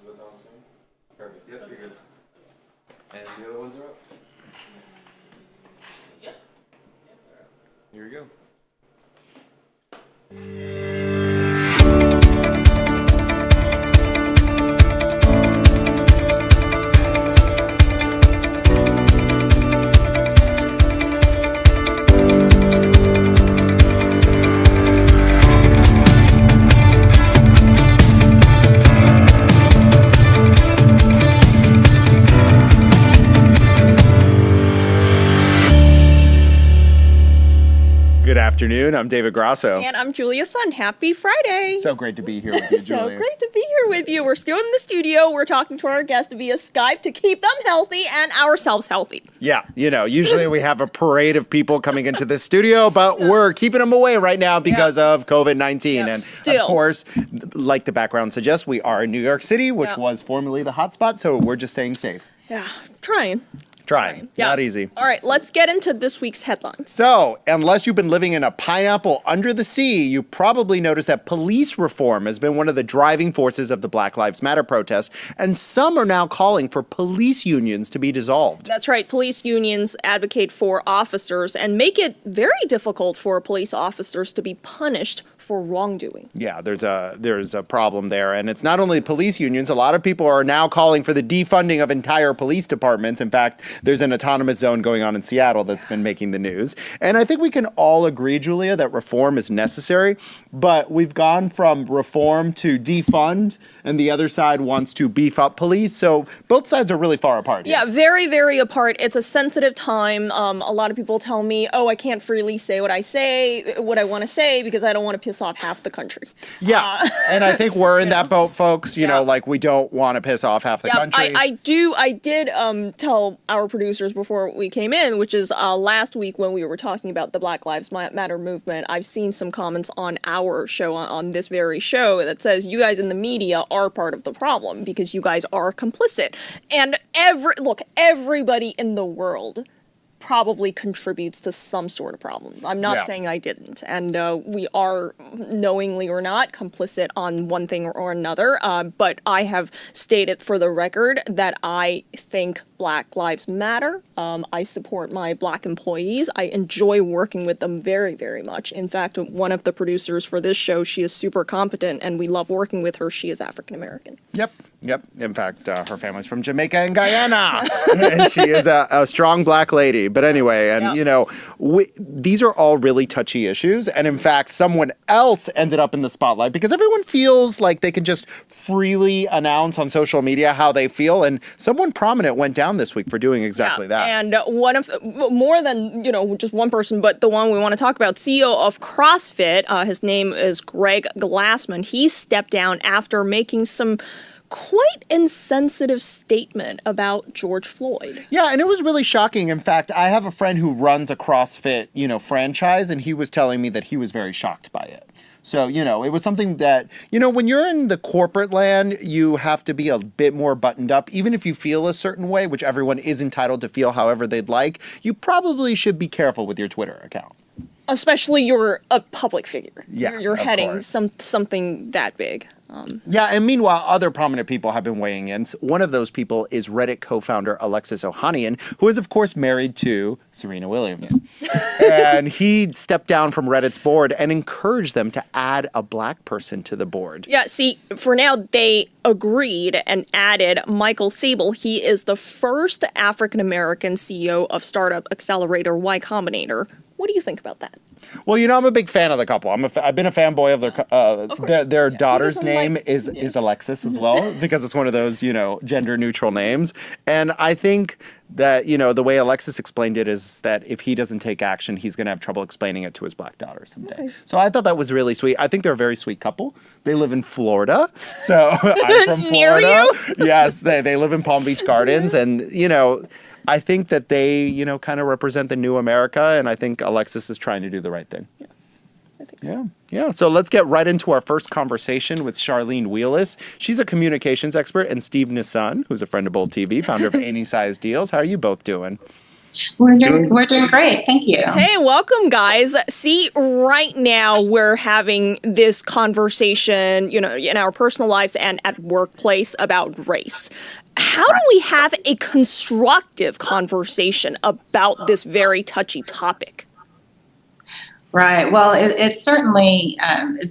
what's on screen? Perfect. Yep, you're good. And the other ones are up. Yep. Here we go. Good afternoon. I'm David Grasso. And I'm Julia's son. Happy Friday. So great to be here with you, Julia. So great to be here with you. We're still in the studio. We're talking to our guests via Skype to keep them healthy and ourselves healthy. Yeah, usually we have a parade of people coming into this studio, but we're keeping them away right now because of COVID-19. Yep, And still. of course, like the background suggests, we are in New York City, which Yep. was formerly the hotspot, so we're just staying safe. Yeah, trying. Trying. Yeah. Not easy. All right, let's get into this week's headlines. So, unless you've been living in a pineapple under the sea, you probably noticed that police reform has been one of the driving forces of the Black Lives Matter protests, and some are now calling for police unions to be dissolved. That's right. Police unions advocate for officers and make it very difficult for police officers to be punished for wrongdoing. Yeah, there's a problem there, and it's not only police unions. A lot of people are now calling for the defunding of entire police departments. In fact, there's an autonomous zone going on in Seattle that's been making the news. And I think we can all agree, Julia, that reform is necessary, but we've gone from reform to defund, and the other side wants to beef up police. So both sides are really far apart here. Yeah, very, very apart. It's a sensitive time. A lot of people tell me, oh, I can't freely say what I want to say because I don't want to piss off half the country. Yeah, and I think we're in that boat, folks. You know, like we don't want to piss off half the country. I did tell our producers before we came in, which is last week when we were talking about the Black Lives Matter movement, I've seen some comments on our show, on this very show, that says you guys in the media are part of the problem because you guys are complicit. And everybody in the world probably contributes to some sort of problems. I'm not saying I didn't. And we are, knowingly or not, complicit on one thing or another. But I have stated for the record that I think Black Lives Matter. I support my Black employees. I enjoy working with them very, very much. In fact, one of the producers for this show, she is super competent, and we love working with her. She is African American. Yep. In fact, her family's from Jamaica and Guyana, and she is a strong Black lady. But anyway, and these are all really touchy issues. And in fact, someone else ended up in the spotlight because everyone feels like they can just freely announce on social media how they feel. And someone prominent went down this week for doing exactly that. And one of, more than, just one person, but the one we want to talk about, CEO of CrossFit, his name is Greg Glassman. He stepped down after making some quite insensitive statement about George Floyd. Yeah, and it was really shocking. In fact, I have a friend who runs a CrossFit, franchise, and he was telling me that he was very shocked by it. So, it was something that, when you're in the corporate land, you have to be a bit more buttoned up. Even if you feel a certain way, which everyone is entitled to feel however they'd like, you probably should be careful with your Twitter account. Especially you're a public figure. Yeah, you're of heading course. something that big. Yeah, and meanwhile, other prominent people have been weighing in. One of those people is Reddit co-founder Alexis Ohanian, who is, of course, married to Serena Williams. Yeah. And he stepped down from Reddit's board and encouraged them to add a Black person to the board. Yeah, see, for now, they agreed and added Michael Sable. He is the first African-American CEO of startup accelerator Y Combinator. What do you think about that? Well, I'm a big fan of the couple. I've been a fanboy of their daughter's name is Alexis as well, because it's one of those, gender neutral names. And I think that, the way Alexis explained it is that if he doesn't take action, he's going to have trouble explaining it to his Black daughter someday. Okay. So I thought that was really sweet. I think they're a very sweet couple. They live in Florida. So I'm from Florida. Near you? Yes, they live in Palm Beach Gardens. And, I think that they, kind of represent the new America, and I think Alexis is trying to do the right thing. Yeah, I think so. Yeah. So let's get right into our first conversation with Charlene Wheeless. She's a communications expert, and Steve Nson, who's a friend of Bold TV, founder of AnySizeDeals. How are you both doing? We're doing great. Thank you. Hey, welcome, guys. See, right now we're having this conversation, in our personal lives and at workplace about race. How do we have a constructive conversation about this very touchy topic? Right. Well, it's certainly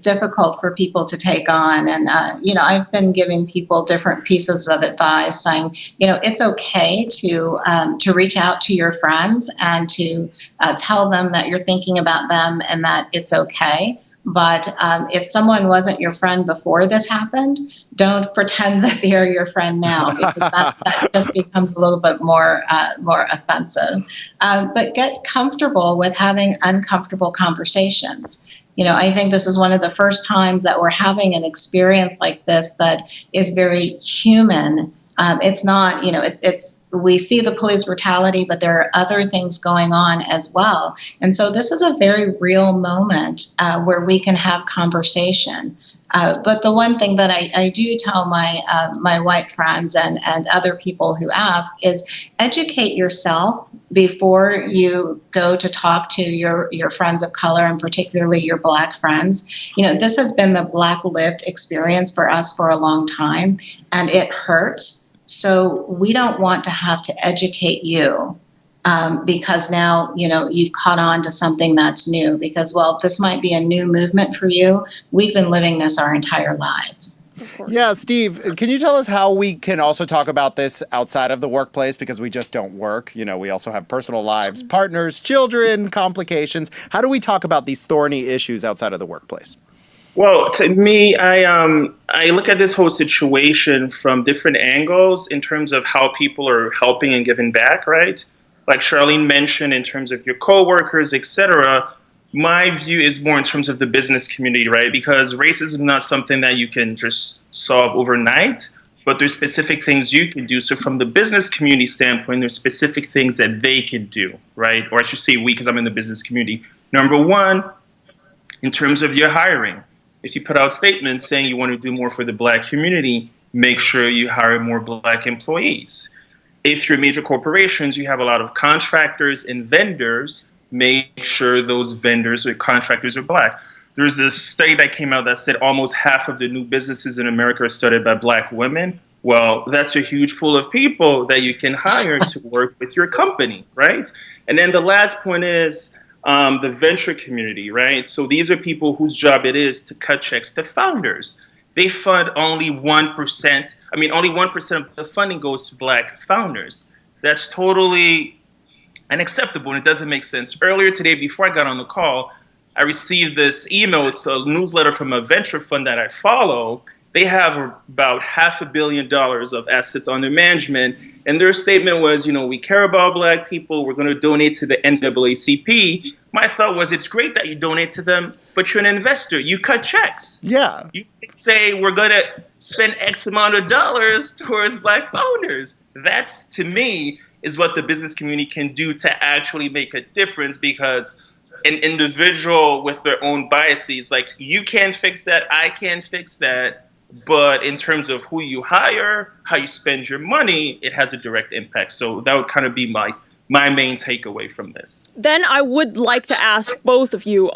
difficult for people to take on. And, I've been giving people different pieces of advice saying, it's okay to reach out to your friends and to tell them that you're thinking about them and that it's okay. But if someone wasn't your friend before this happened, don't pretend that they're your friend now, because that just becomes a little bit more offensive. But get comfortable with having uncomfortable conversations. I think this is one of the first times that we're having an experience like this that is very human. It's not, we see the police brutality, but there are other things going on as well. And so this is a very real moment where we can have conversation. But the one thing that I do tell my white friends and other people who ask is educate yourself before you go to talk to your friends of color, and particularly your Black friends. This has been the Black lived experience for us for a long time, and it hurts. So we don't want to have to educate you because now, you've caught on to something that's new, because, well, this might be a new movement for you. We've been living this our entire lives. Yeah, Steve, can you tell us how we can also talk about this outside of the workplace, because we just don't work? We also have personal lives, partners, children, complications. How do we talk about these thorny issues outside of the workplace? Well, to me, I look at this whole situation from different angles in terms of how people are helping and giving back, right? Like Charlene mentioned, in terms of your coworkers, et cetera. My view is more in terms of the business community, right? Because racism is not something that you can just solve overnight, but there's specific things you can do. So from the business community standpoint, there's specific things that they can do, right? Or I should say we, because I'm in the business community. Number one, in terms of your hiring. If you put out statements saying you want to do more for the Black community, make sure you hire more Black employees. If you're major corporations, you have a lot of contractors and vendors, make sure those vendors or contractors are Black. There's a study that came out that said almost half of the new businesses in America are started by Black women. Well, that's a huge pool of people that you can hire to work with your company, right? And then the last point is, the venture community, right? So these are people whose job it is to cut checks to founders. They fund only 1%. Only 1% of the funding goes to Black founders. That's totally unacceptable, and it doesn't make sense. Earlier today, before I got on the call, I received this email. It's a newsletter from a venture fund that I follow. They have about $500 million of assets under management. And their statement was, we care about Black people. We're going to donate to the NAACP. My thought was, it's great that you donate to them, but you're an investor. You cut checks. Yeah. You say, we're going to spend X amount of dollars towards Black founders. That's, to me, is what the business community can do to actually make a difference, because an individual with their own biases, like, you can't fix that, I can't fix that. But in terms of who you hire, how you spend your money, it has a direct impact. So that would kind of be my main takeaway from this. Then I would like to ask both of you,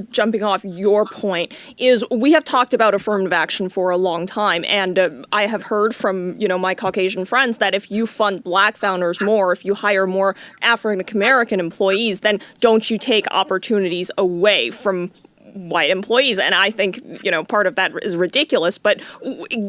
jumping off your point, is we have talked about affirmative action for a long time, and I have heard from, my Caucasian friends that if you fund Black founders more, if you hire more African American employees, then don't you take opportunities away from white employees. And I think, part of that is ridiculous, but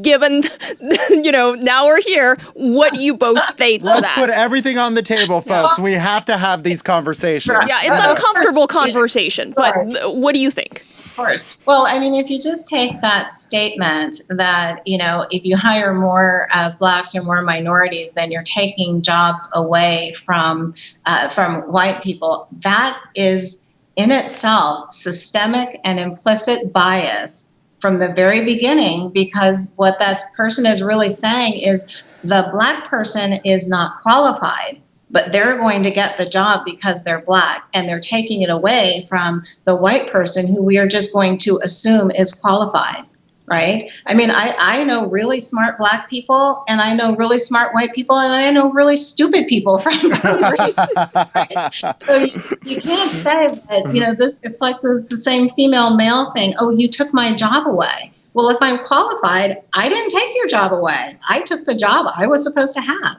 given, now we're here, what do you both state to that? Let's put everything on the table, folks. We have to have these conversations. Yeah, it's an uncomfortable conversation, but what do you think? Of course. Well, if you just take that statement that, if you hire more Blacks or more minorities, then you're taking jobs away from white people, that is in itself systemic and implicit bias from the very beginning, because what that person is really saying is the Black person is not qualified, but they're going to get the job because they're Black, and they're taking it away from the white person who we are just going to assume is qualified. right? I mean, I know really smart Black people, and I know really smart white people, and I know really stupid people from both races, right? So you can't say that, it's like the same female male thing. Oh, you took my job away. Well, if I'm qualified, I didn't take your job away. I took the job I was supposed to have.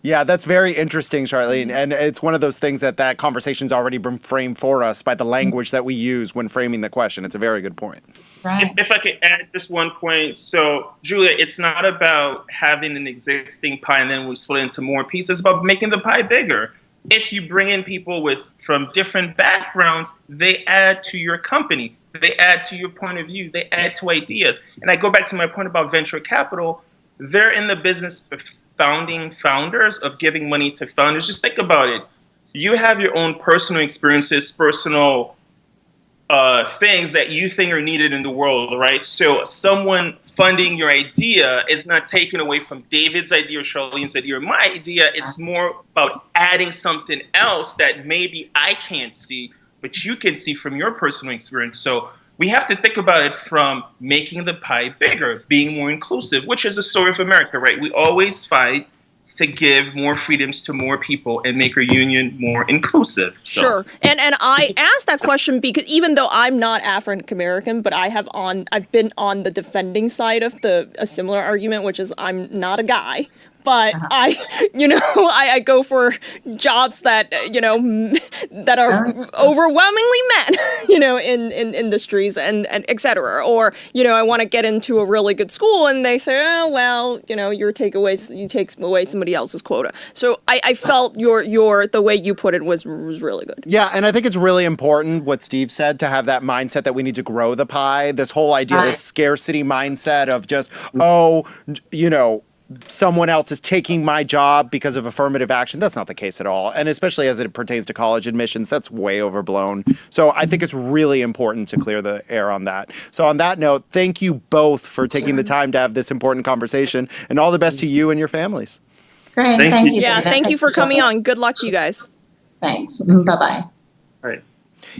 Yeah, that's very interesting, Charlene. And it's one of those things that conversation's already been framed for us by the language that we use when framing the question. It's a very good point. Right. If I could add just one point. So, Julia, it's not about having an existing pie and then we split it into more pieces. It's about making the pie bigger. If you bring in people from different backgrounds, they add to your company. They add to your point of view. They add to ideas. And I go back to my point about venture capital. They're in the business of founders, of giving money to founders. Just think about it. You have your own personal experiences, personal things that you think are needed in the world, right? So someone funding your idea is not taken away from David's idea or Charlene's idea or my idea. It's more about adding something else that maybe I can't see, but you can see from your personal experience. So we have to think about it from making the pie bigger, being more inclusive, which is the story of America, right? We always fight to give more freedoms to more people and make our union more inclusive. So. Sure. And I asked that question because even though I'm not African American, but I've been on the defending side of a similar argument, which is I'm not a guy. But I go for jobs that, that are overwhelmingly men, in industries and et cetera. Or, I want to get into a really good school and they say, oh, well, you take away somebody else's quota. So I felt the way you put it was really good. Yeah, and I think it's really important what Steve said, to have that mindset that we need to grow the pie. This whole idea, this scarcity mindset of just, someone else is taking my job because of affirmative action. That's not the case at all. And especially as it pertains to college admissions, that's way overblown. So I think it's really important to clear the air on that. So on that note, thank you both for taking the time to have this important conversation, and all the best to you and your families. Great. Thank you, Yeah, David. thank you for coming on. Good luck to you guys. Thanks. Bye-bye. All right.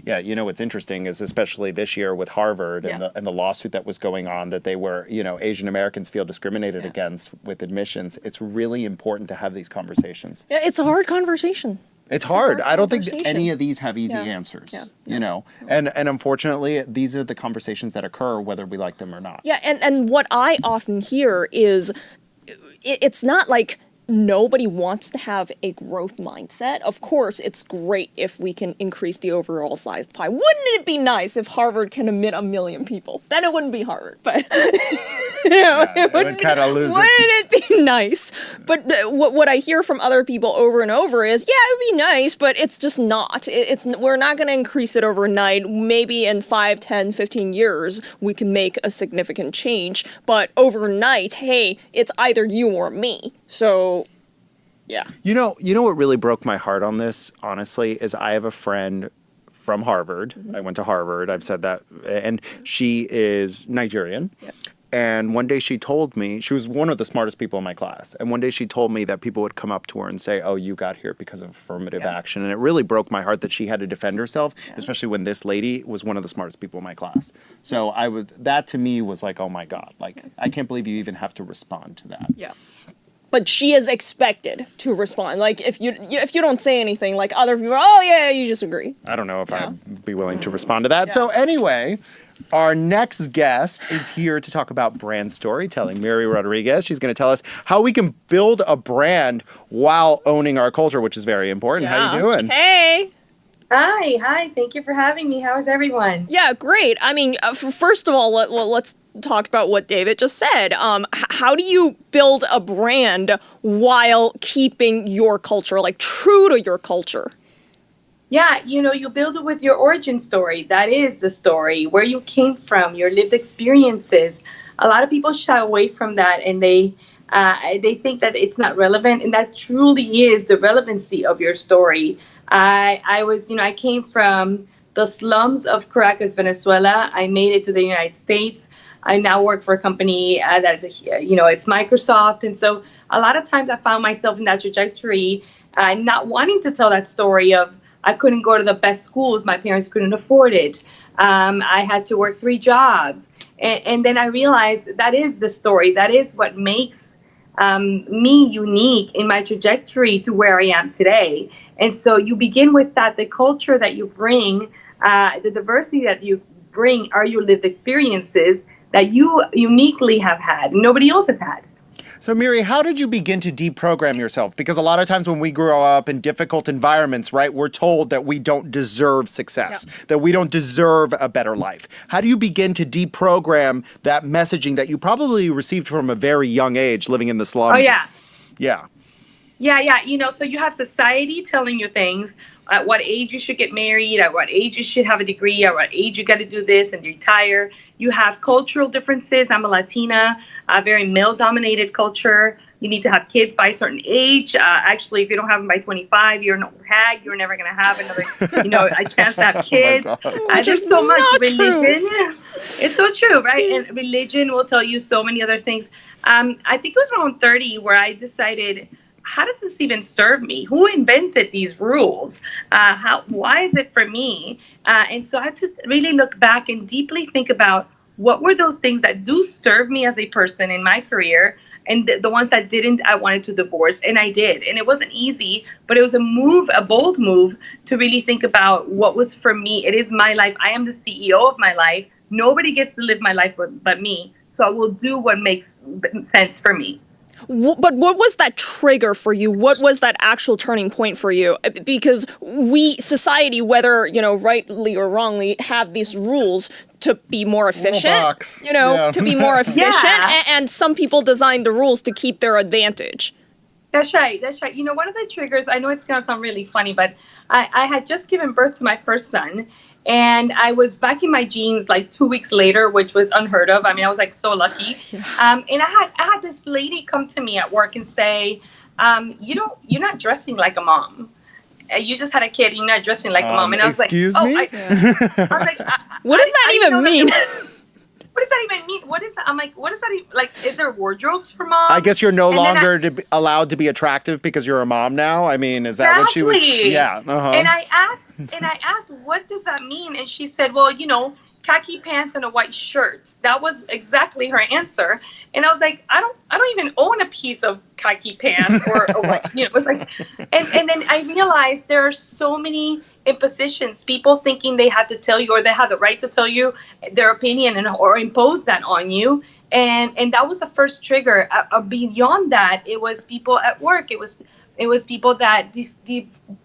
Yeah, what's interesting is, especially this year with Harvard and the lawsuit that was going on, that they were, Asian Americans feel discriminated against with admissions. It's really important to have these conversations. Yeah, it's a hard conversation. It's hard. I don't think any of these have easy answers, And unfortunately, these are the conversations that occur whether we like them or not. Yeah, and what I often hear is it's not like nobody wants to have a growth mindset. Of course, it's great if we can increase the overall size of the pie. Wouldn't it be nice if Harvard can admit 1 million people? Then it wouldn't be Harvard, but it would kind of lose. Wouldn't it be nice? But what I hear from other people over and over is, yeah, it would be nice, but it's just not. We're not going to increase it overnight. Maybe in 5, 10, 15 years, we can make a significant change. But overnight, hey, it's either you or me. So, yeah. You know what really broke my heart on this, honestly, is I have a friend from Harvard. I went to Harvard. I've said that. And she is Nigerian. Yeah. And one day she told me, she was one of the smartest people in my class. And one day she told me that people would come up to her and say, oh, you got here because of affirmative action. And it really broke my heart that she had to defend herself, especially when this lady was one of the smartest people in my class. So that to me was like, oh my God, like, I can't believe you even have to respond to that. Yeah. But she is expected to respond. Like, if you don't say anything, like other people, oh yeah, you just agree. I don't know if I'd be willing to respond to that. Yeah. So anyway, our next guest is here to talk about brand storytelling. Miri Rodriguez. She's going to tell us how we can build a brand while owning our culture, which is very important. Yeah. How you doing? Hey. Hi. Thank you for having me. How is everyone? Yeah, great. I mean, first of all, let's talk about what David just said. How do you build a brand while keeping your culture, like true to your culture? Yeah, you build it with your origin story. That is the story, where you came from, your lived experiences. A lot of people shy away from that, and they think that it's not relevant, and that truly is the relevancy of your story. I came from the slums of Caracas, Venezuela. I made it to the United States. I now work for a company that is, it's Microsoft. And so a lot of times I found myself in that trajectory, not wanting to tell that story of I couldn't go to the best schools. My parents couldn't afford it. I had to work 3 jobs. And then I realized that is the story. That is what makes me unique in my trajectory to where I am today. And so you begin with that, the culture that you bring, the diversity that you bring are your lived experiences that you uniquely have had, nobody else has had. So, Miri, how did you begin to deprogram yourself? Because a lot of times when we grow up in difficult environments, right, we're told that we don't deserve success, that we don't deserve a better life. How do you begin to deprogram that messaging that you probably received from a very young age living in the slums? Oh, yeah. Yeah. Yeah. So you have society telling you things. At what age you should get married, at what age you should have a degree, at what age you got to do this and retire. You have cultural differences. I'm a Latina, a very male-dominated culture. You need to have kids by a certain age. Actually, if you don't have them by 25, you're an old hag. You're never going to have another, a chance to have kids. There's so much religion. It's so true, right? And religion will tell you so many other things. I think it was around 30 where I decided, how does this even serve me? Who invented these rules? Why is it for me? And so I had to really look back and deeply think about what were those things that do serve me as a person in my career, and the ones that didn't, I wanted to divorce, and I did. And it wasn't easy, but it was a bold move to really think about what was for me. It is my life. I am the CEO of my life. Nobody gets to live my life but me. So I will do what makes sense for me. But what was that trigger for you? What was that actual turning point for you? Because society, whether, rightly or wrongly, have these rules to be more efficient, to be more efficient. And some people design the rules to keep their advantage. That's right. One of the triggers, I know it's going to sound really funny, but I had just given birth to my first son. And I was back in my jeans like 2 weeks later, which was unheard of. I mean, I was like so lucky. And I had this lady come to me at work and say, you're not dressing like a mom. You just had a kid. You're not dressing like a mom. And I was like, excuse me? I was like, what does that even mean? What does that even mean? What is that? I'm like, what does that even, like, is there wardrobes for moms? I guess you're no longer allowed to be attractive because you're a mom now. I mean, is that what she was? Yeah. And I asked, what does that mean? And she said, well, khaki pants and a white shirt. That was exactly her answer. And I was like, I don't even own a piece of khaki pants or a white, it was like, and then I realized there are so many impositions, people thinking they have to tell you, or they have the right to tell you their opinion or impose that on you. And that was the first trigger. Beyond that, it was people at work. It was people that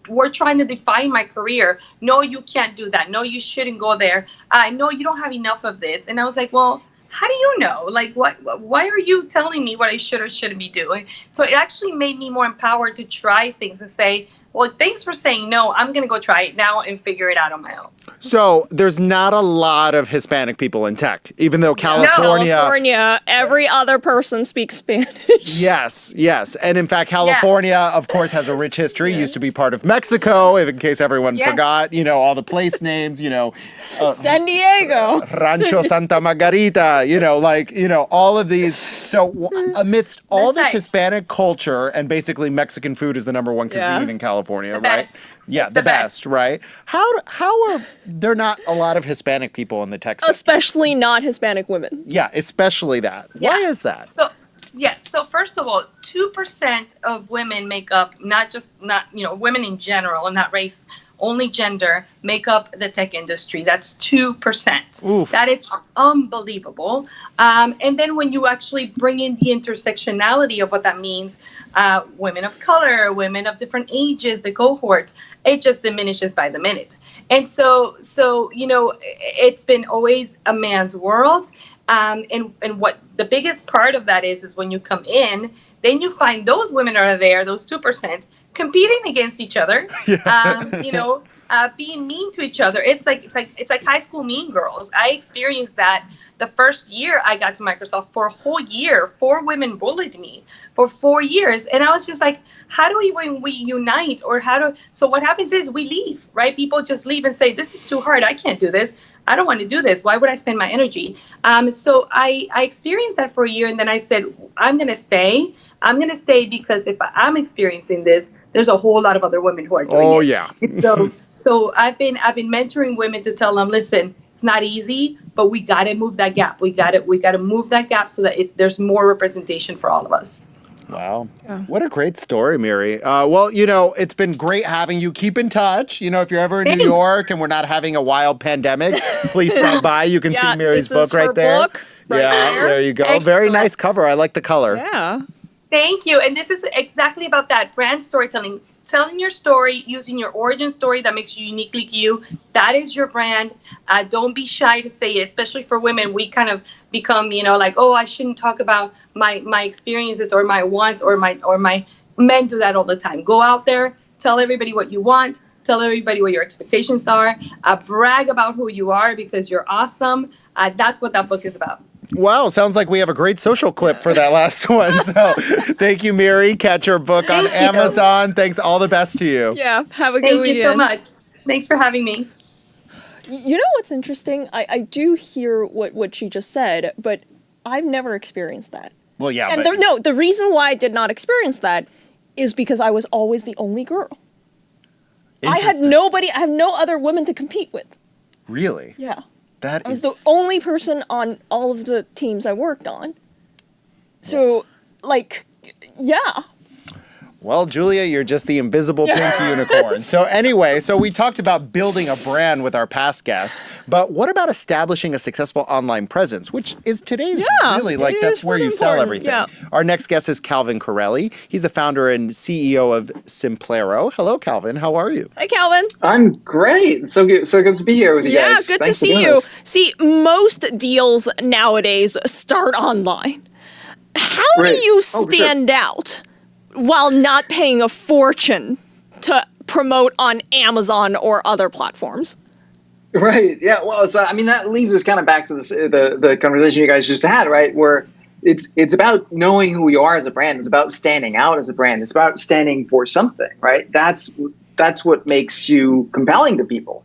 were trying to define my career. No, you can't do that. No, you shouldn't go there. No, you don't have enough of this. And I was like, well, how do you know? Like, why are you telling me what I should or shouldn't be doing? So it actually made me more empowered to try things and say, well, thanks for saying no. I'm going to go try it now and figure it out on my own. So there's not a lot of Hispanic people in tech, even though California, every other person speaks Spanish. Yes. And in fact, California, of course, has a rich history. Used to be part of Mexico, in case everyone forgot, all the place names, San Diego, Rancho Santa Margarita, all of these. So amidst all this Hispanic culture, and basically Mexican food is the number one cuisine in California, right? Best. Yeah, the best, right? How are there not a lot of Hispanic people in the tech sector? Especially not Hispanic women. Yeah, especially that. Why is that? So first of all, 2% of women make up, not women in general, not race, only gender, make up the tech industry. That's 2%. Oof. That is unbelievable. And then when you actually bring in the intersectionality of what that means, women of color, women of different ages, the cohorts, it just diminishes by the minute. And so it's been always a man's world. And what the biggest part of that is when you come in, then you find those women are there, those 2%, competing against each other, being mean to each other. It's like high school mean girls. I experienced that the first year I got to Microsoft. For a whole year, 4 women bullied me for 4 years. And I was just like, how do we unite, so what happens is we leave, right? People just leave and say, this is too hard. I can't do this. I don't want to do this. Why would I spend my energy? So I experienced that for a year, and then I said, I'm going to stay. I'm going to stay because if I'm experiencing this, there's a whole lot of other women who are doing it. Oh, yeah. So I've been mentoring women to tell them, listen, it's not easy, but we got to move that gap. We got to move that gap so that there's more representation for all of us. Wow. What a great story, Miri. Well, it's been great having you. Keep in touch. If you're ever in New York and we're not having a wild pandemic, please stop by. You can see Miri's book right there. Book right there you go. Excellent. Very nice cover. I like the color. Yeah. Thank you. And this is exactly about that brand storytelling. Telling your story, using your origin story that makes you uniquely you. That is your brand. Don't be shy to say it, especially for women. We kind of become, like, oh, I shouldn't talk about my experiences or my wants or my men do that all the time. Go out there, tell everybody what you want, tell everybody what your expectations are, brag about who you are because you're awesome. That's what that book is about. Wow, sounds like we have a great social clip for that last one. So thank you, Miri. Catch her book on Amazon. Thanks. All the best to you. Yeah. Have a good Thank weekend. you so much. Thanks for having me. You know what's interesting? I do hear what she just said, but I've never experienced that. Well, yeah. And but the reason why I did not experience that is because I was always the only girl. I had nobody. I have no other women to compete with. Really? Yeah. That I was is the only person on all of the teams I worked on. So, yeah. Well, Julia, you're just the invisible pink unicorn. So anyway, we talked about building a brand with our past guests, but what about establishing a successful online presence, which is today's really that's where you sell everything. Yeah. Our next guest is Calvin Correli. He's the founder and CEO of Simplero. Hello, Calvin. How are you? Hi, Calvin. I'm great. So good to be here with you guys. Yeah, good Thanks to for see doing you. this. See, most deals nowadays start online. How do Right. you Oh, for sure. stand out while not paying a fortune to promote on Amazon or other platforms? Right. Yeah. Well, that leads us kind of back to the conversation you guys just had, right? Where it's about knowing who you are as a brand. It's about standing out as a brand. It's about standing for something, right? That's what makes you compelling to people.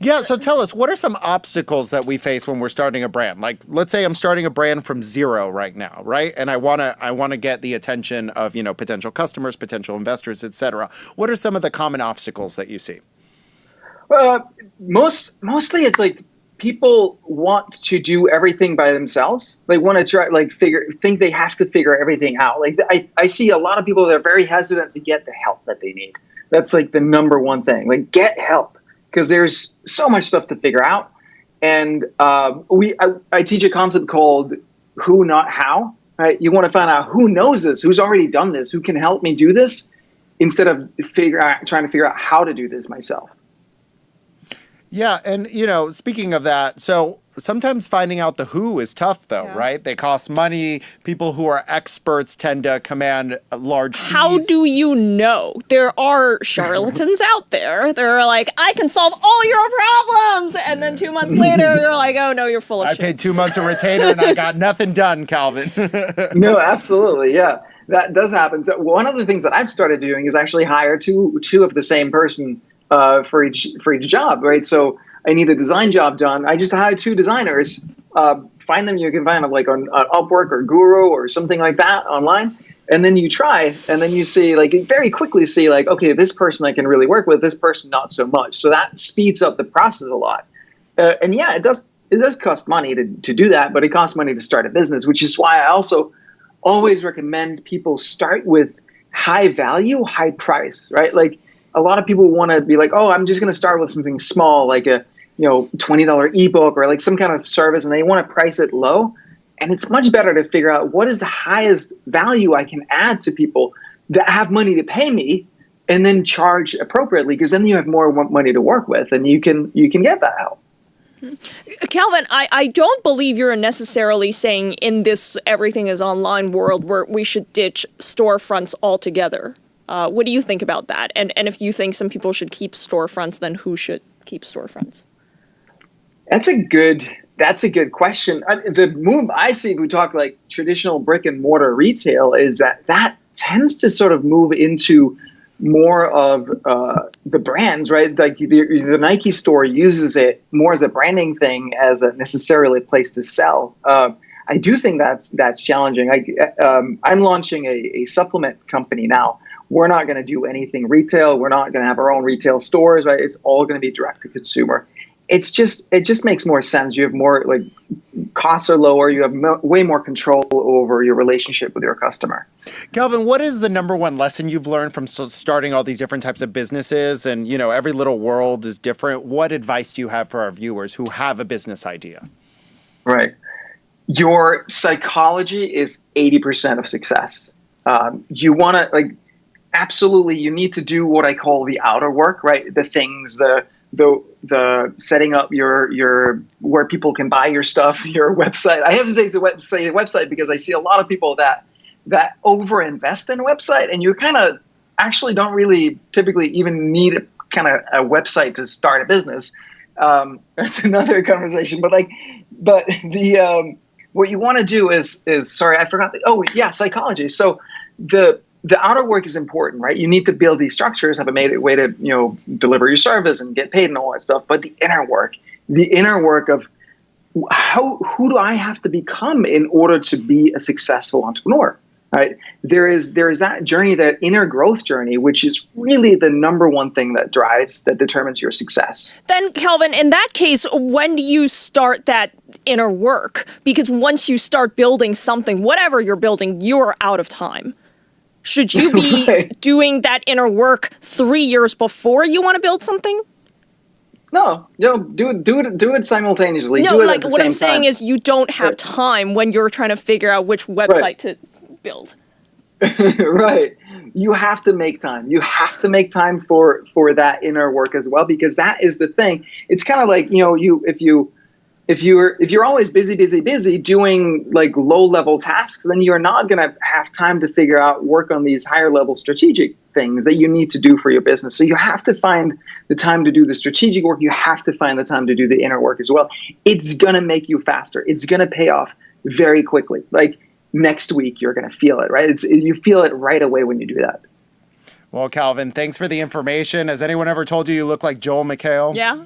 Yeah, so tell us, what are some obstacles that we face when we're starting a brand? Like, let's say I'm starting a brand from zero right now, right? And I want to get the attention of, potential customers, potential investors, et cetera. What are some of the common obstacles that you see? Mostly it's like people want to do everything by themselves. They want to try, think they have to figure everything out. Like I see a lot of people that are very hesitant to get the help that they need. That's like the number one thing. Like, get help. Because there's so much stuff to figure out. And I teach a concept called who, not how. Right? You want to find out who knows this, who's already done this, who can help me do this, instead of trying to figure out how to do this myself. Yeah, and speaking of that, so sometimes finding out the who is tough, though, right? They cost money. People who are experts tend to command large fees. How do you know? There are charlatans out there. They're like, I can solve all your problems. And then 2 months later, you're like, oh, no, you're full of shit. I paid 2 months of retainer and I got nothing done, Calvin. No, absolutely. Yeah, that does happen. So one of the things that I've started doing is actually hire two of the same person for each job, right? So I need a design job done. I just hired 2 designers. Find them. You can find them on Upwork or Guru or something like that online. And then you try, and then you see, very quickly see, okay, this person I can really work with, this person not so much. So that speeds up the process a lot. And yeah, it does cost money to do that, but it costs money to start a business, which is why I also always recommend people start with high value, high price, right? Like, a lot of people want to be like, oh, I'm just going to start with something small, like a $20 ebook or like some kind of service, and they want to price it low. And it's much better to figure out what is the highest value I can add to people that have money to pay me, and then charge appropriately, because then you have more money to work with, and you can get that help. Calvin, I don't believe you're necessarily saying in this everything is online world where we should ditch storefronts altogether. What do you think about that? And if you think some people should keep storefronts, then who should keep storefronts? That's a good question. The move I see, if we talk like traditional brick and mortar retail, is that tends to sort of move into more of the brands, right? Like the Nike store uses it more as a branding thing as a necessarily place to sell. I do think that's challenging. I'm launching a supplement company now. We're not going to do anything retail. We're not going to have our own retail stores, right? It's all going to be direct to consumer. It just makes more sense. You have more, like, costs are lower. You have way more control over your relationship with your customer. Calvin, what is the number one lesson you've learned from starting all these different types of businesses? And, every little world is different. What advice do you have for our viewers who have a business idea? Right. Your psychology is 80% of success. You want to, absolutely, you need to do what I call the outer work, right? The things, the setting up your where people can buy your stuff, your website. I hesitate to say website because I see a lot of people that overinvest in a website, and you kind of actually don't really typically even need a website to start a business. That's another conversation. But the what you want to do is sorry, I forgot. Psychology. So the outer work is important, right? You need to build these structures, have a way to, deliver your service and get paid and all that stuff. But the inner work of who do I have to become in order to be a successful entrepreneur, right? There is that journey, that inner growth journey, which is really the number one thing that determines your success. Then, Calvin, in that case, when do you start that inner work? Because once you start building something, whatever you're building, you're out of time. Should you be Right. doing that inner work 3 years before you want to build something? No, do it simultaneously. No, do it like at the what same I'm saying time. is you don't have time when you're trying to figure out which website to build. Right. You have to make time. You have to make time for that inner work as well, because that is the thing. It's kind of like, if you're always busy doing low level tasks, then you're not going to have time to work on these higher level strategic things that you need to do for your business. So you have to find the time to do the strategic work. You have to find the time to do the inner work as well. It's going to make you faster. It's going to pay off very quickly. Next week, you're going to feel it, right? You feel it right away when you do that. Well, Calvin, thanks for the information. Has anyone ever told you look like Joel McHale? Yeah.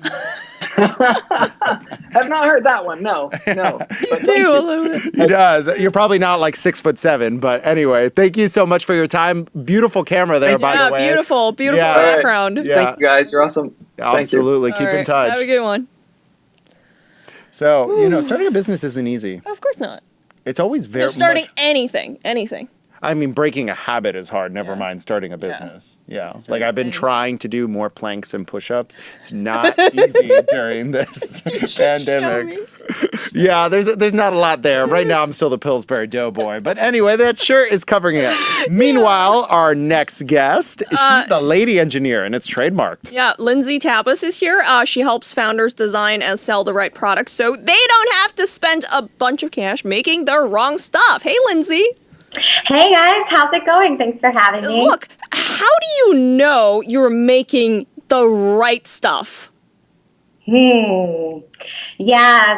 Have not heard that one. No. But thank Do a you. little bit. He does. You're probably not 6'7", but anyway, thank you so much for your time. Beautiful camera there, by the way. Beautiful Yeah. background. Yeah. Thank you, guys. You're awesome. Thank you. Absolutely. Keep All in right, touch. Have a good one. So, starting a business isn't easy. Of course not. It's always very Starting much. anything. I mean, breaking a habit is hard, never mind starting a business. Yeah. I've been trying to do more planks and push-ups. It's not easy during this pandemic. Yeah, there's not a lot there. Right now, I'm still the Pillsbury Doughboy. But anyway, that shirt is covering it. Meanwhile, our next guest, she's the lady engineer, and it's trademarked. Yeah, Lindsay Kappas is here. She helps founders design and sell the right products so they don't have to spend a bunch of cash making the wrong stuff. Hey, Lindsay. Hey guys, how's it going? Thanks for having me. Look, how do you know you're making the right stuff? Yeah,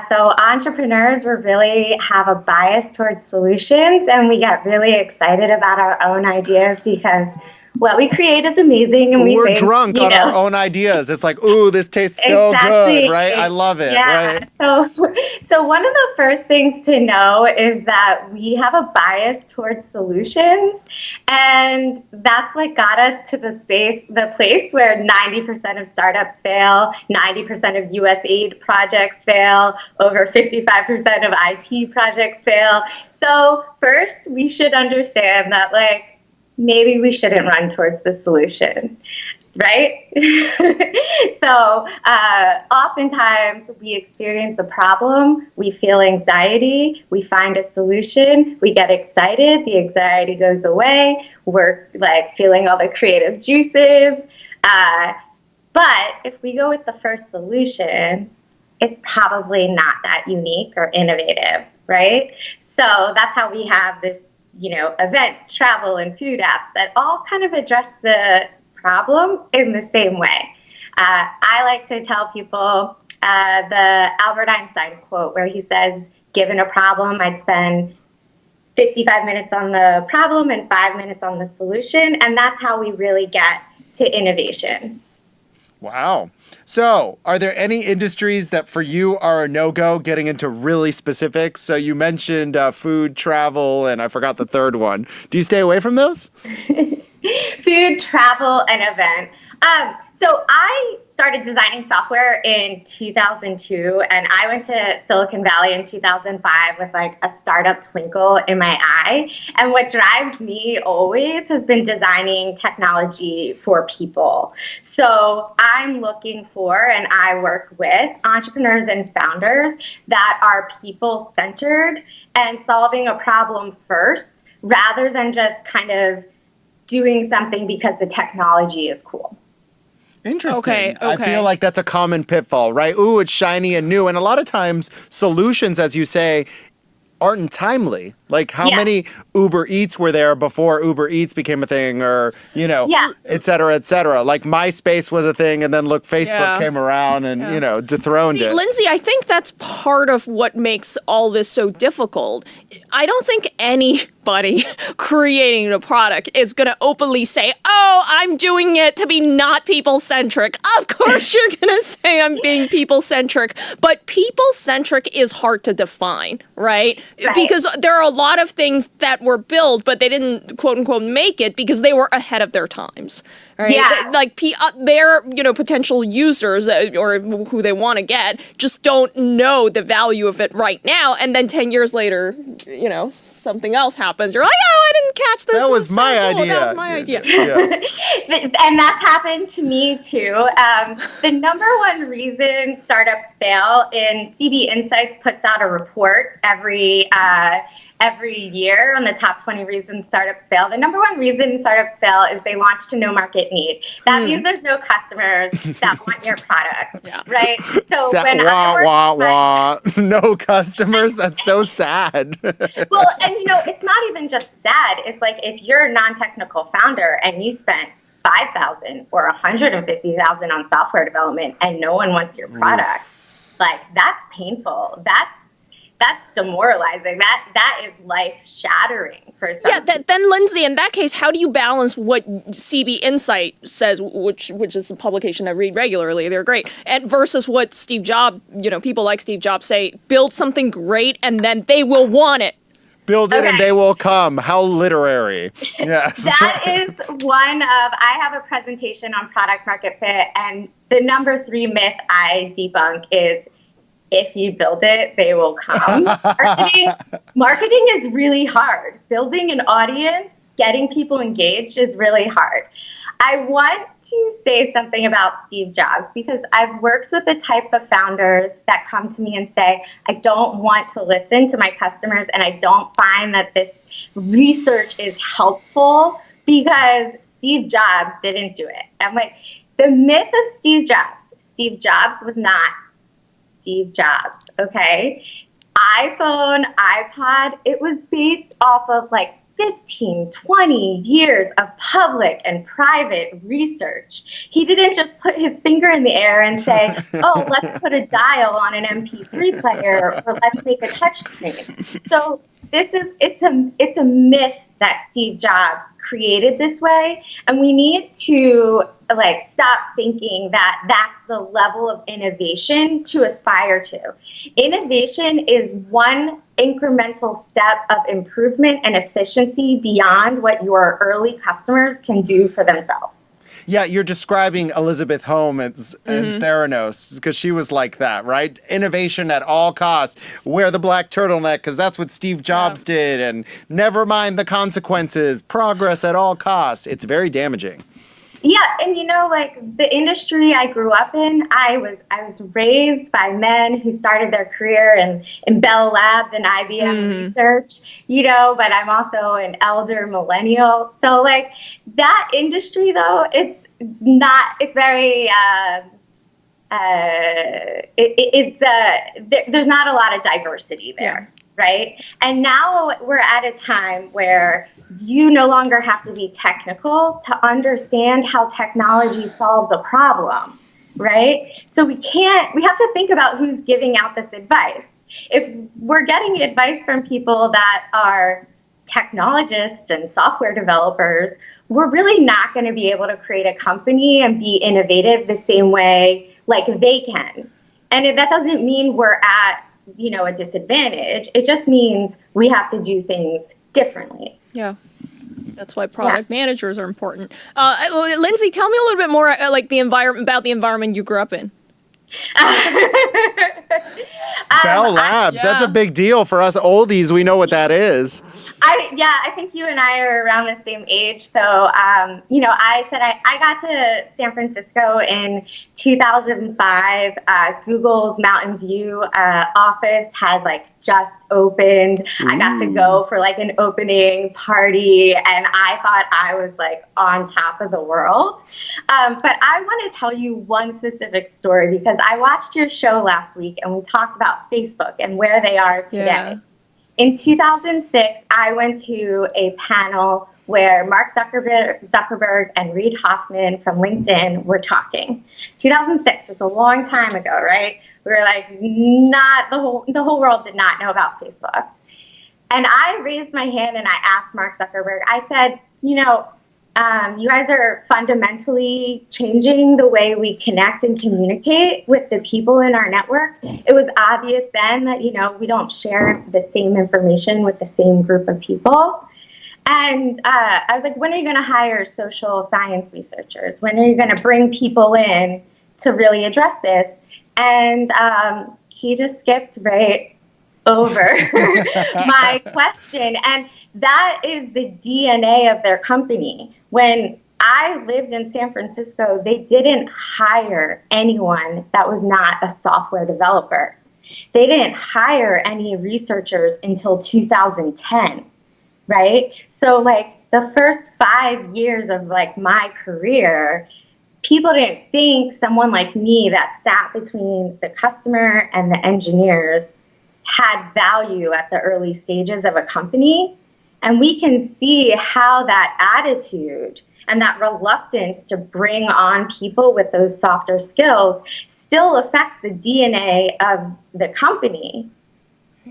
so entrepreneurs really have a bias towards solutions, and we get really excited about our own ideas because what we create is amazing, and We're think, drunk on our own ideas. It's like, ooh, this tastes so Exactly. good, right? I love it, right? So one of the first things to know is that we have a bias towards solutions, and that's what got us to the place where 90% of startups fail, 90% of US aid projects fail, over 55% of IT projects fail. So first, we should understand that maybe we shouldn't run towards the solution, right? So oftentimes we experience a problem, we feel anxiety, we find a solution, we get excited, the anxiety goes away, we're feeling all the creative juices. But if we go with the first solution, it's probably not that unique or innovative, right? So that's how we have this event, travel, and food apps that all kind of address the problem in the same way. I like to tell people the Albert Einstein quote where he says, given a problem, I'd spend 55 minutes on the problem and 5 minutes on the solution. And that's how we really get to innovation. Wow. So, are there any industries that for you are a no-go, getting into really specifics? So you mentioned food, travel, and I forgot the third one. Do you stay away from those? Food, travel, and event. So I started designing software in 2002, and I went to Silicon Valley in 2005 with like a startup twinkle in my eye. And what drives me always has been designing technology for people. So I'm looking for, and I work with entrepreneurs and founders that are people-centered and solving a problem first, rather than just kind of doing something because the technology is cool. Interesting. Okay. I feel like that's a common pitfall, right? Ooh, it's shiny and new. And a lot of times solutions, as you say, aren't timely. Like how many Uber Eats were there before Uber Eats became a thing, or, you know, et cetera, et cetera. Like MySpace was a thing, and then look, Facebook came around and, you know, dethroned it. Lindsay, I think that's part of what makes all this so difficult. I don't think anybody creating a product is going to openly say, oh, I'm doing it to be not people-centric. Of course you're going to say I'm being people-centric, but people-centric is hard to define, right? Because there are a lot of things that were built, but they didn't, quote-unquote, make it because they were ahead of their times. Right? Yeah. Like their, potential users or who they want to get just don't know the value of it right now. And then 10 years later, something else happens. You're like, oh, I didn't catch this. That was my idea. That was my idea. And that's happened to me too. The number one reason startups fail, and CB Insights puts out a report every year on the top 20 reasons startups fail. The number one reason startups fail is they launch to no market need. That means there's no customers that want your product, right? So no customers. That's so sad. Well, and it's not even just sad. It's like if you're a non-technical founder and you spent $5,000 or $150,000 on software development and no one wants your product, like that's painful. That's demoralizing. That is life shattering for some. Yeah. Then Lindsay, in that case, how do you balance what CB Insight says, which is a publication I read regularly? They're great, and versus what Steve Jobs, people like Steve Jobs say, build something great and then they will want it. Build it and they will come. How literary. Yes. That is I have a presentation on product market fit, and the number 3 myth I debunk is, if you build it, they will come. Marketing is really hard. Building an audience, getting people engaged is really hard. I want to say something about Steve Jobs, because I've worked with the type of founders that come to me and say, I don't want to listen to my customers and I don't find that this research is helpful because Steve Jobs didn't do it. I'm like, the myth of Steve Jobs was not Steve Jobs, okay? iPhone, iPod, it was based off of like 15, 20 years of public and private research. He didn't just put his finger in the air and say, oh, let's put a dial on an MP3 player, or let's make a touch screen. So it's a myth that Steve Jobs created this way, and we need to stop thinking that that's the level of innovation to aspire to. Innovation is one incremental step of improvement and efficiency beyond what your early customers can do for themselves. Yeah, you're describing Elizabeth Holmes and Theranos, because she was like that, right? Innovation at all costs. Wear the black turtleneck because that's what Steve Jobs did, and never mind the consequences. Progress at all costs. It's very damaging. Yeah, and the industry I grew up in, I was raised by men who started their career in Bell Labs and IBM research, but I'm also an elder millennial. So that industry though, there's not a lot of diversity there. Right? And now we're at a time where you no longer have to be technical to understand how technology solves a problem, right? So we have to think about who's giving out this advice. If we're getting advice from people that are technologists and software developers, we're really not going to be able to create a company and be innovative the same way like they can. And that doesn't mean we're at, a disadvantage. It just means we have to do things differently. Yeah. That's why product managers are important. Lindsay, tell me a little bit more about the environment you grew up in. Bell Labs, that's a big deal for us oldies. We know what that is. I think you and I are around the same age. So, I said I got to San Francisco in 2005. Google's Mountain View office had just opened. Ooh. I got to go for an opening party, and I thought I was on top of the world. But I want to tell you one specific story because I watched your show last week and we talked about Facebook and where they are today. Yeah. In 2006, I went to a panel where Mark Zuckerberg and Reid Hoffman from LinkedIn were talking. 2006 is a long time ago, right? We were the whole world did not know about Facebook. And I raised my hand and I asked Mark Zuckerberg, I said, you guys are fundamentally changing the way we connect and communicate with the people in our network. It was obvious then that, we don't share the same information with the same group of people. And I was like, when are you going to hire social science researchers? When are you going to bring people in to really address this? And he just skipped right over my question. And that is the DNA of their company. When I lived in San Francisco, they didn't hire anyone that was not a software developer. They didn't hire any researchers until 2010, right? So the first 5 years of my career, people didn't think someone like me that sat between the customer and the engineers had value at the early stages of a company. And we can see how that attitude and that reluctance to bring on people with those softer skills still affects the DNA of the company,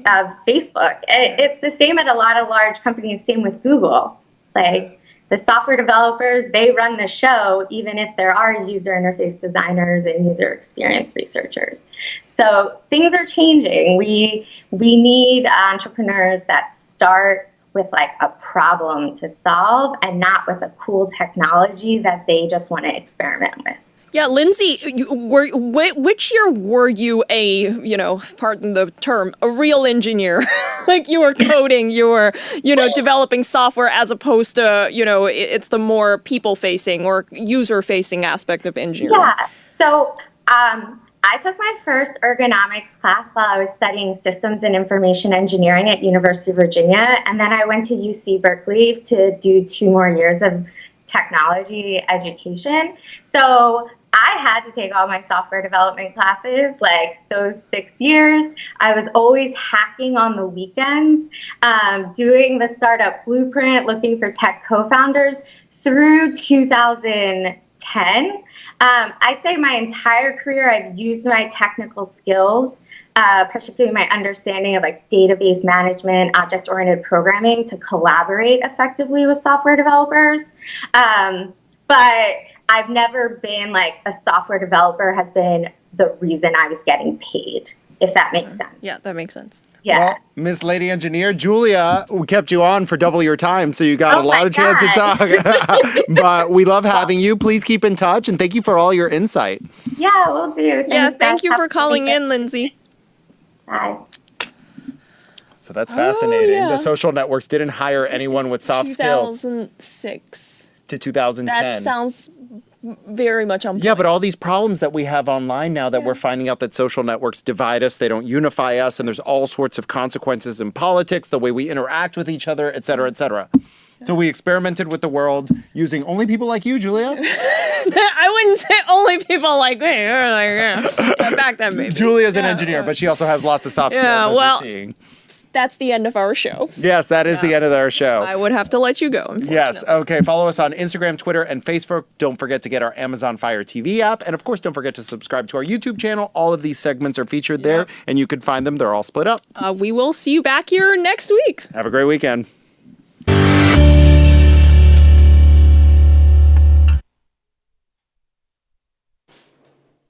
of Facebook. It's the same at a lot of large companies, same with Google. The software developers, they run the show, even if there are user interface designers and user experience researchers. So things are changing. We need entrepreneurs that start with a problem to solve and not with a cool technology that they just want to experiment with. Yeah, Lindsay, which year were you pardon the term, a real engineer? You were coding, you were, developing software as opposed to, it's the more people-facing or user-facing aspect of engineering. Yeah, so I took my first ergonomics class while I was studying systems and information engineering at University of Virginia, and then I went to UC Berkeley to do 2 more years of technology education. So I had to take all my software development classes, those 6 years. I was always hacking on the weekends, doing the startup blueprint, looking for tech co-founders through 2010. I'd say my entire career, I've used my technical skills, particularly my understanding of database management, object-oriented programming to collaborate effectively with software developers. But I've never been a software developer has been the reason I was getting paid, if that makes sense. Yeah, that makes sense. Yeah. Well, Miss Lady Engineer, Julia, we kept you on for double your time, so you got a lot of chance to talk. But we love having you. Please keep in touch, and thank you for all your insight. Yeah, we'll do. Thanks, thank you for calling in, Lindsay. Bye. So that's fascinating. Yeah. The social networks didn't hire anyone with soft skills. 2006. To 2010. That sounds very much on point. Yeah, but all these problems that we have online now that we're finding out that social networks divide us, they don't unify us, and there's all sorts of consequences in politics, the way we interact with each other, et cetera, et cetera. So we experimented with the world using only people like you, Julia. I wouldn't say only people like me. Back then, maybe. Julia's an engineer, but she also has lots of soft skills, as we're seeing. That's the end of our show. Yes, that is the end of our show. I would have to let you go. Yes. Okay. Follow us on Instagram, Twitter, and Facebook. Don't forget to get our Amazon Fire TV app. And of course, don't forget to subscribe to our YouTube channel. All of these segments are featured there, and you can find them. They're all split up. We will see you back here next week. Have a great weekend.